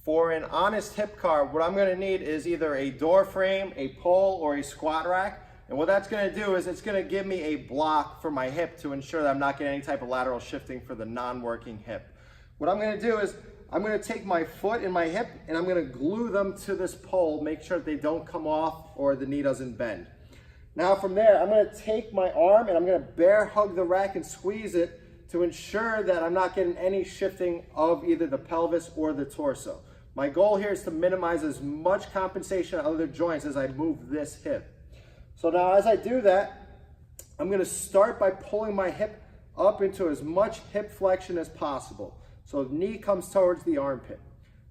For an honest hip car, what I'm gonna need is either a door frame, a pole, or a squat rack. And what that's gonna do is it's gonna give me a block for my hip to ensure that I'm not getting any type of lateral shifting for the non-working hip. What I'm gonna do is I'm gonna take my foot and my hip and I'm gonna glue them to this pole, make sure that they don't come off or the knee doesn't bend. Now from there, I'm gonna take my arm and I'm gonna bear hug the rack and squeeze it to ensure that I'm not getting any shifting of either the pelvis or the torso. My goal here is to minimize as much compensation on other joints as I move this hip. So now as I do that, I'm gonna start by pulling my hip up into as much hip flexion as possible. So the knee comes towards the armpit.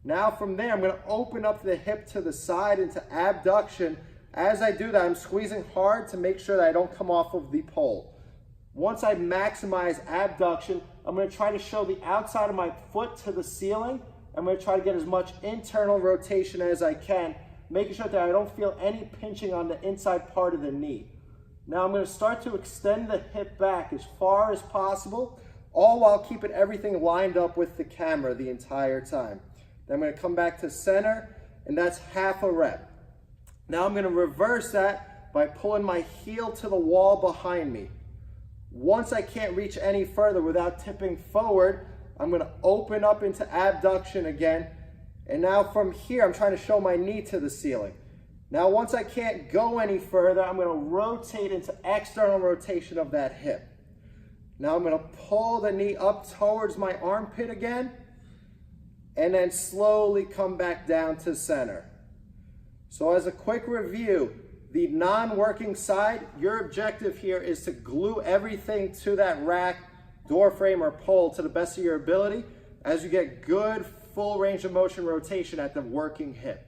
Now from there, I'm gonna open up the hip to the side into abduction. As I do that, I'm squeezing hard to make sure that I don't come off of the pole. Once I maximize abduction, I'm gonna try to show the outside of my foot to the ceiling. I'm gonna try to get as much internal rotation as I can, making sure that I don't feel any pinching on the inside part of the knee. Now I'm gonna start to extend the hip back as far as possible, all while keeping everything lined up with the camera the entire time. Then I'm gonna come back to center, and that's half a rep. Now I'm gonna reverse that by pulling my heel to the wall behind me. Once I can't reach any further without tipping forward, I'm gonna open up into abduction again. And now from here, I'm trying to show my knee to the ceiling. Now, once I can't go any further, I'm gonna rotate into external rotation of that hip. Now I'm gonna pull the knee up towards my armpit again, and then slowly come back down to center. So as a quick review, the non-working side, your objective here is to glue everything to that rack, door frame, or pole to the best of your ability as you get good full range of motion rotation at the working hip.